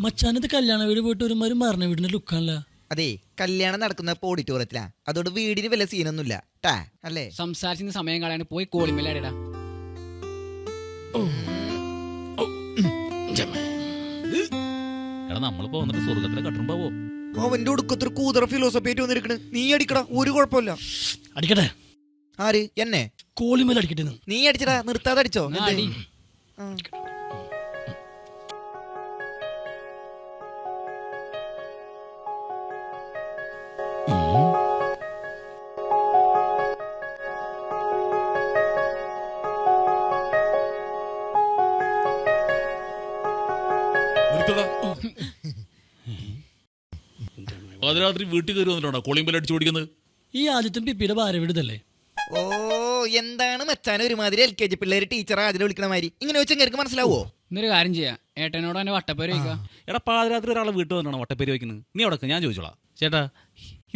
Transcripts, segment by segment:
മച്ചാനത് കല്യാണ വീട് പോയിട്ട് ഒരുമാതിരി മരണ വീടിന്റെ ലുക്കാണല്ല. അതെ, കല്യാണം നടക്കുന്ന ഓഡിറ്റോറിയത്തിലാ, അതോട് വീടിന് വലിയ സീനൊന്നുമില്ല ടാ അല്ലേ. സംസാരിച്ചിരുന്ന സമയം കളയാണ്ട് പോയി കോളിമേലടാ. നമ്മളിപ്പോ വന്നിട്ട് സ്വർഗത്തിലെ കട്ടുണ്ടാവോ? അവന്റെ ഒടുക്കത്തൊരു കൂതറ ഫിലോസഫി ആയിട്ട് വന്നിരിക്കണ്. നീ അടിക്കടാ, ഒരു കുഴപ്പമില്ല. അടിക്കട്ടെ. ആര്? എന്നെ കോളിമേൽ അടിക്കട്ടെ. നീ അടിച്ചടാ, നിർത്താതെ അടിച്ചോ. പാതിരാത്രി വീട്ടിൽ കയറി വന്നിട്ടുണ്ടോ കോളിംബെൽ അടിച്ചു ഓടിക്കുന്നത്? ഈ ആദ്യത്തെ പിപ്പിയുടെ ഭാര്യ വീടല്ലേ? ഓ, എന്താണ് മച്ചാൻ ഒരുമാതിരി LKG പിള്ളേര് ടീച്ചറെ ആദ്യം വിളിക്കണ മാതിരി ഇങ്ങനെ വെച്ചാൽ എനിക്ക് മനസ്സിലാവോ? ഇന്നൊരു കാര്യം ചെയ്യാം, ഏട്ടനോട് തന്നെ വട്ടപ്പേര് വയ്ക്കാം. എടാ, പാതിരാത്രി ഒരാളെ വീട്ടിൽ വന്നിട്ടാണോ വട്ടപ്പേര് വയ്ക്കുന്നത്? നീ അവിടെ ഞാൻ ചോദിച്ചോളാം. ചേട്ടാ,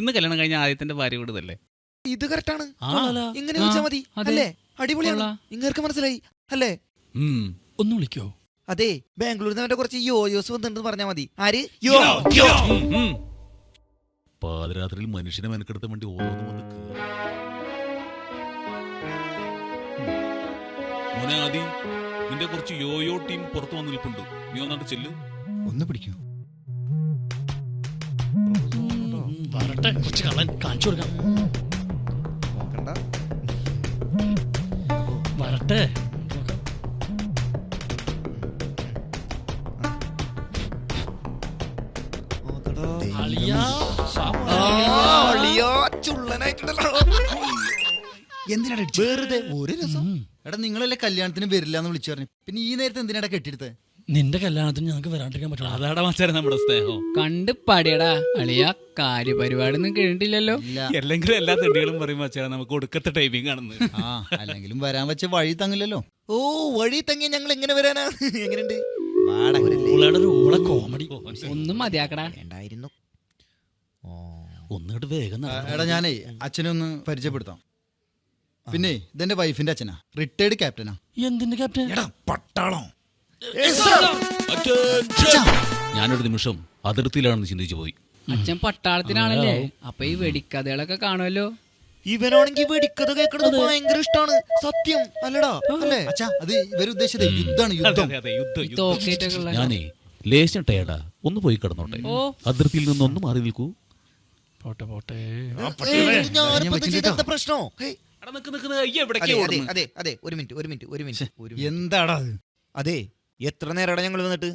ഇന്ന് കല്യാണം കഴിഞ്ഞ ആദ്യത്തിന്റെ ഭാര്യ വീടല്ലേ? ഇത് കറക്റ്റാണ്. ഇങ്ങനെ ചോദിച്ചാൽ മതി അല്ലേ? അടിപൊളിയാണ്. ഇങ്ങനെ മനസ്സിലായി അല്ലേ? ഒന്ന് വിളിക്കോ? അതെ, ബാംഗ്ലൂരിൽ നിന്ന് കുറച്ച് യോയോസ് വന്നിട്ടുണ്ടെന്ന് പറഞ്ഞാൽ മതി. ആര്? പാതിരാത്രിയിൽ മനുഷ്യനെ മെനക്കെടുത്ത വേണ്ടി ഓരോന്നും വന്ന് മോനെ ആദി, നിന്റെ കുറച്ച് യോയോ ടീം പുറത്തു വന്ന് നിൽപ്പുണ്ട്. നീ ഒന്നാണ്ട് ചെല്ല്. ഒന്ന് പിടിക്കൂ. വരട്ടെ, കുറച്ച് കള്ളൻ കാണിച്ചു കൊടുക്കാം. വരട്ടെ. എന്തിനാ വെറുതെ ഒരു രസം? എടാ, നിങ്ങളല്ലേ കല്യാണത്തിന് വരില്ല എന്ന് വിളിച്ചു പറഞ്ഞു, പിന്നെ ഈ നേരത്തെ എന്തിനാ കെട്ടിയെടുത്തത്? നിന്റെ കല്യാണത്തിന് ഞങ്ങൾക്ക് വരാണ്ടിരിക്കാൻ പറ്റില്ല. അതാടാ മച്ചാരെ നമ്മുടെ സ്നേഹം. കണ്ട് പടിയടാ അളിയ, കാര്യപരിപാടി ഒന്നും കേട്ടില്ലല്ലോ. അല്ലെങ്കിലും എല്ലാ തെണ്ടികളും പറയും മച്ചാരെ നമുക്ക് ഒടുക്കത്തെ ടൈമിംഗ് ആണെന്ന്. അല്ലെങ്കിലും വരാൻ വെച്ച വഴി തങ്ങില്ലല്ലോ. ഓ, വഴി തങ്ങി ഞങ്ങൾ എങ്ങനെ വരാനാ? എങ്ങനെയുണ്ട് കോമഡി? ഒന്നും മതിയാക്കടാ. വേണ്ടായിരുന്നു. ഒന്നിട്ട് വേഗം. എടാ, ഞാനേ അച്ഛനെ ഒന്ന് പരിചയപ്പെടുത്താം. പിന്നെ ഇതെന്റെ വൈഫിന്റെ അച്ഛനാ, റിട്ടയർഡ് ക്യാപ്റ്റനാ. എന്തിന്റെ ക്യാപ്റ്റൻ? എടാ, പട്ടാളം. ഞാനൊരു നിമിഷം അതിർത്തിയിലാണെന്ന് ചിന്തിച്ചു പോയി. അച്ഛൻ പട്ടാളത്തിനാണല്ലേ, അപ്പൊ ഈ വെടിക്കഥകളൊക്കെ കാണുമല്ലോ. ഇവനാണെങ്കിൽ വെടിക്കഥ കേൾക്കണത് ഭയങ്കര ഇഷ്ടമാണ്. സത്യം അല്ലടാ? അല്ലേ അച്ഛാ, അത് ഇവരുദ്ദേശിച്ചത് യുദ്ധാണ്, യുദ്ധം. തോക്കേറ്റൊക്കെ ഞാനേ ലേശം ടയർഡാ, ഒന്ന് പോയി കിടന്നോട്ടെ. അതിർത്തിയിൽ നിന്നൊന്നും മാറി നിൽക്കൂ. പോട്ടെ പോട്ടെ. പ്രശ്നോ? അതെ, ഒരു മിനിറ്റ്. എന്താടാ? അതെ, എത്ര നേരടാ ഞങ്ങൾ വന്നിട്ട്?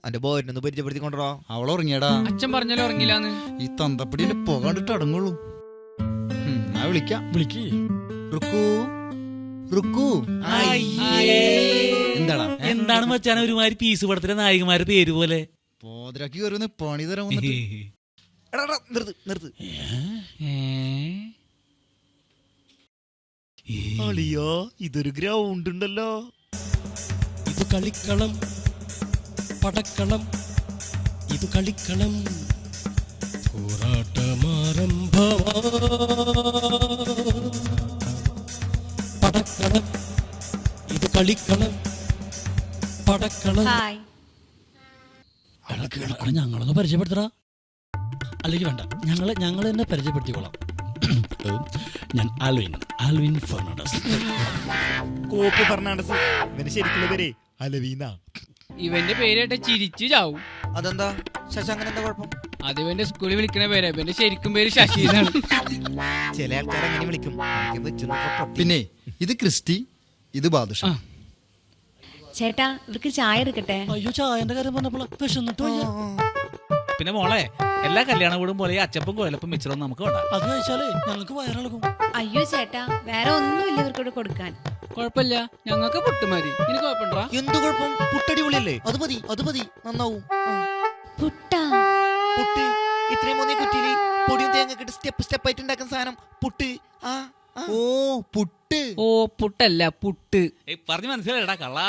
അന്റെ ബോയിനൊന്ന് പരിചയപ്പെടുത്തിക്കൊണ്ടോ. അവളുറങ്ങിയടാ. അച്ഛൻ പറഞ്ഞാലോ ഉറങ്ങില്ലാന്ന്. ഈ തന്തപ്പടിനെ പോകാണ്ടിട്ട് അടങ്ങുള്ളൂ. ഞാൻ വിളിക്കാം. വിളിക്ക്. റുക്കു. എന്താടാ? എന്താണ് മച്ചാൻ ഒരുമാതിരി പീസ് പടത്തിലെ നായികമാരുടെ പേര് പോലെ? പോതരാക്കി കയറുന്ന പണി തരാൻ നിർത്ത്. ഇതൊരു ഗ്രൗണ്ട് ഉണ്ടല്ലോ. ഇത് കളിക്കളം, പടക്കളം, ഇത് കളിക്കളം, പോരാട്ടമാരംഭമാ. പടക്കളം, ഇത് കളിക്കളം, പടക്കളം. ഞങ്ങളൊന്ന് പരിചയപ്പെടുത്തടാ. അല്ലെങ്കിൽ വേണ്ട, ഞങ്ങൾ തന്നെ പരിചയപ്പെടുത്തിക്കോളാം. ഞാൻ ആൽവിൻ ഫെർണാണ്ടസ്. കോപ്പ് ഫെർണാണ്ടസ്. ഇവന് ശരിക്കുള്ള പേര് അലവീന. ഇവന്റെ പേര് ചിരിച്ചു ചാവും. അതെന്താ? ശശാങ്കൻ എന്താ കുഴപ്പം? അത് ഇവന്റെ സ്കൂളിൽ വിളിക്കണ പേര്. ഇവന്റെ ശരിക്കും പേര് ശശി എന്നാണ്. ചില ആൾക്കാർ അങ്ങനെ വിളിക്കും. പിന്നെ ഇത് ക്രിസ്റ്റി, ഇത് ബാദുഷ. ചേട്ടാ, ഇവർക്ക് ചായ എടുക്കട്ടെ? അയ്യോ, ചായന്റെ കാര്യം പറഞ്ഞപ്പോൾ വിശന്നിട്ട് വയ്യ. പിന്നെ മോളെ, എല്ലാ കല്യാണ വീടും പോലെ അച്ചപ്പും കോലപ്പും മിച്ചറും നമുക്ക് വേണ്ട. അത് കഴിച്ചാലേ ഞങ്ങൾക്ക് വയറിളകും. അയ്യോ ചേട്ടാ, വേറെ ഒന്നുമില്ല ഇവർക്കൂടെ കൊടുക്കാൻ. കുഴപ്പമില്ല, ഞങ്ങൾക്ക് പുട്ട് മതി. നിനക്ക് കുഴപ്പമുണ്ടാ? എന്ത് കുഴപ്പം? പുട്ടടിപൊളിയല്ലേ? അത് മതി, നന്നാവും. പുട്ടാ? പുട്ട് ഇത്രയും മൂന്നേ കുറ്റിയില് പൊടിയും തേങ്ങ ഇട്ട് സ്റ്റെപ്പ് ആയിട്ട് ഉണ്ടാക്കുന്ന സാധനം പുട്ട്. ഓ, പുട്ട്. ഓ, പുട്ടല്ല, പുട്ട്. പറഞ്ഞു മനസ്സിലായിടാ കള്ളാ.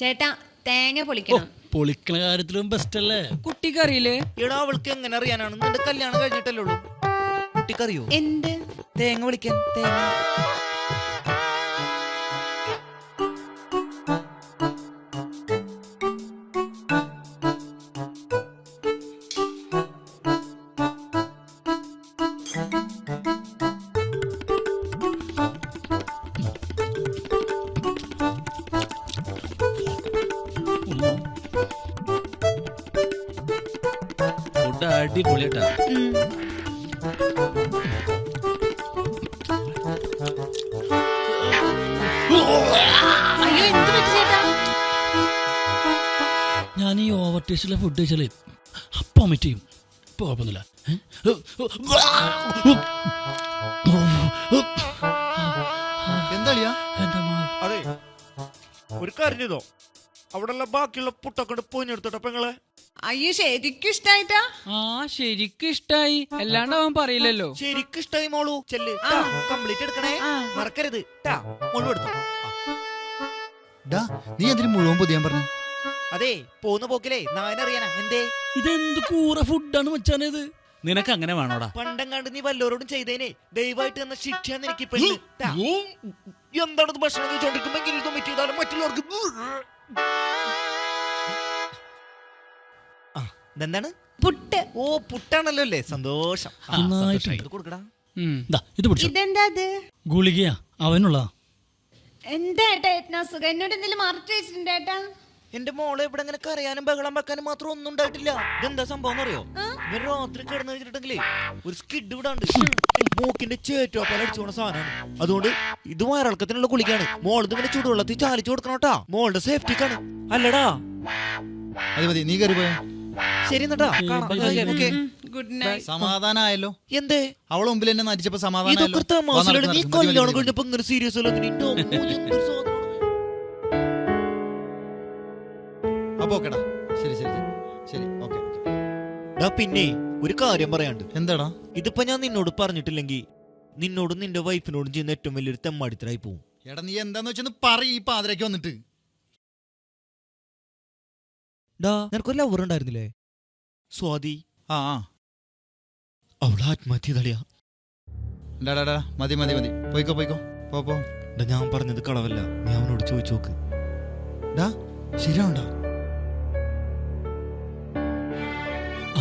ചേട്ടാ, തേങ്ങ പൊളിക്കണം. പൊളിക്കണ കാര്യത്തിലും ബെസ്റ്റ് അല്ലേ? കുട്ടിക്ക് അറിയില്ലേ? എടാ, അവൾക്ക് എങ്ങനെ അറിയാനാണ്? നിന്റെ കല്യാണം കഴിഞ്ഞിട്ടല്ലേ ഉള്ളൂ. കുട്ടിക്കറിയോ എന്ത്? തേങ്ങ വിളിക്കാൻ. തേങ്ങ അടിപൊളിയാട്ടാ. ഉം. അയ്യോ എന്ത് പറ്റി ചേട്ടാ? ഞാൻ ഈ ഓവർ ടേസ്റ്റിലെ ഫുഡ് കഴിച്ചാലേ അപ്പം വൊമിറ്റ് ചെയ്യും. ഇപ്പൊ കുഴപ്പമൊന്നുമില്ല. എന്താളിയാ? എന്റെ അമ്മ. അതെ ഒരു കാര്യം ചെയ്തോ, അവിടെ ബാക്കിയുള്ള പുട്ടൊക്കെ പൊഞ്ഞെടുത്തോട്ടെ പെങ്ങളെ. അയ്യോ ശരിക്കും ഇഷ്ടായിട്ടാ? ആ ശരിക്കും ഇഷ്ടായി, അല്ലാണ്ട് അവൻ പറയില്ലല്ലോ. ശരിക്കും ഇഷ്ടമായി മോളു. ചെല്ല് കംപ്ലീറ്റ് എടുക്കണേ, മറക്കരുത്. മുഴുവൻ എടുത്തോ. ഡാ നീ എന്തിനു മുഴുവൻ പൊതിയാൻ പറഞ്ഞു? അതെ പോന്ന പോക്കിലേ നായനറിയാനാ എന്തേ. ഇതെന്ത് കൂറ ഫുഡാണ് മച്ചാനത്. നിനക്ക് അങ്ങനെ വേണോടാ? പണ്ടെങ്ങാണ്ട് നീ വല്ലവരോടും ചെയ്തേനെ ദയവായിട്ട് തന്ന ശിക്ഷ നിനക്ക് എന്താണത് ഭക്ഷണം കഴിച്ചോണ്ടിരിക്കുമ്പോ എങ്കിലും കമ്മിറ്റ് ചെയ്താലും മറ്റുള്ളവർക്ക് ഇതെന്താണ്? പുട്ട്. ഓ പുട്ടാണല്ലോ അല്ലേ, സന്തോഷം. നന്നായിട്ടുണ്ട്. ഇത് കൊടുക്കടാ. ദാ, ഇത് പിടിച്ചോ. ഇതെന്താ അത്? ഗുളികയാ, അവനുള്ളതാ. എന്താ ഏട്ടാ ഏട്ടനാ സുഖം? എന്നോട് എന്തെങ്കിലും മറച്ചു വെച്ചിട്ടുണ്ട് ഏട്ടാ? എന്റെ മോളെ ഇവിടെ ഇങ്ങനെ കരയാനും ബഹളം വെക്കാനും മാത്രം ഒന്നും ഉണ്ടായിട്ടില്ല. ഇതെന്താ സംഭവം അറിയോ? ഇവർ രാത്രി കിടന്നു വെച്ചിട്ടുണ്ടെങ്കിലേ ഒരു സ്കിഡ് വിടാണ്ട് മൂക്കിന്റെ ചേറ്റോ പല അടിച്ചു പോണ സാധനമാണ്. അതുകൊണ്ട് ഇത് വയറിളക്കത്തിനുള്ള ഗുളികയാണ്. മോളത് ഇങ്ങനെ ചൂടുവെള്ളത്തിൽ ചാലിച്ചു കൊടുക്കണോട്ടാ, മോളുടെ സേഫ്റ്റിക്കാണ്. അല്ലടാ? മതി മതി, നീ കയറി പോയ. ശരി എന്നാ ഗുഡ് നൈറ്റ്. സമാധാനായല്ലോ. എന്തേ അവളെ മുമ്പിൽ എന്നെ നടിച്ചപ്പോ ഇതൊക്കെ സമാധാനം. തമാശയിലാണ്. നീ കല്യാണം കഴിഞ്ഞപ്പോ ഇങ്ങനെ സീരിയസ് അപ്പൊ ഓക്കെടാ, ശരി ശരി ശരി, ഓക്കെ ഓക്കെ. പിന്നെ ഒരു കാര്യം പറയാണ്ട്. എന്താടാ? ഇതിപ്പോ ഞാൻ നിന്നോട് പറഞ്ഞിട്ടില്ലെങ്കിൽ നിന്നോടും നിന്റെ വൈഫിനോടും ചെയ്യുന്ന ഏറ്റവും വലിയൊരു തെമ്മാടിത്തരായി പോവും. എടാ നീ എന്താന്ന് വെച്ചൊന്ന് പറ, ഈ പാതിരക്ക് വന്നിട്ട്. നിനക്കൊരു ലവർ ഉണ്ടായിരുന്നില്ലേ, സ്വാതി? ആ അവള് ആത്മഹത്യ തളിയാ. ഡാ മതി മതി മതി, പോയിക്കോ പോയിക്കോ, പോ. ഞാൻ പറഞ്ഞത് കളവല്ല, നീ അവനോട് ചോദിച്ചു നോക്ക്. ഡാ ശരിയാണ്ടാ?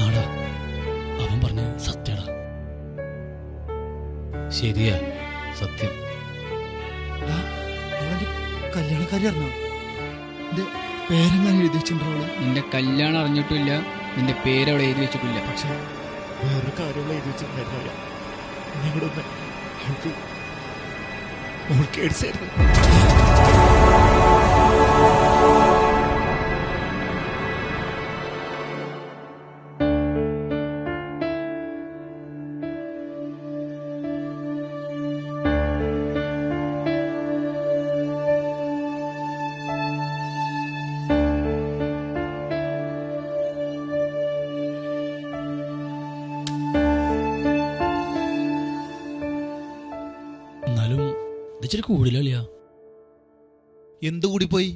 ആടാ, അവൻ പറഞ്ഞ സത്യടാ. ശരിയാ, സത്യം. കല്യാണക്കാരി അറിഞ്ഞോ? പേരെങ്ങനെ എഴുതി വെച്ചിട്ടുണ്ടോ? നിന്റെ കല്യാണം അറിഞ്ഞിട്ടില്ല, നിന്റെ പേര് അവിടെ എഴുതി വെച്ചിട്ടില്ല. പക്ഷെ വേറൊരു കാര്യം എഴുതി വെച്ചിട്ടുണ്ടായിരുന്നില്ല. നിങ്ങളുടെ കേടിച്ചായിരുന്നു. എന്നാലും ഇച്ചിരി കൂടുതലല്ല. എന്തുകൂടി പോയി?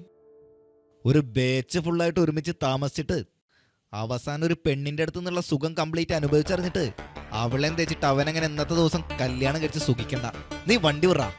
ഒരു ബേച്ച് ഫുള്ളായിട്ട് ഒരുമിച്ച് താമസിച്ചിട്ട് അവസാനം ഒരു പെണ്ണിന്റെ അടുത്ത് നിന്നുള്ള സുഖം കംപ്ലീറ്റ് അനുഭവിച്ചറിഞ്ഞിട്ട് അവളെ തേച്ചിട്ട് അവനങ്ങനെ ഇന്നത്തെ ദിവസം കല്യാണം കഴിച്ച് സുഖിക്കണ്ട. നീ വണ്ടി വിടറാ.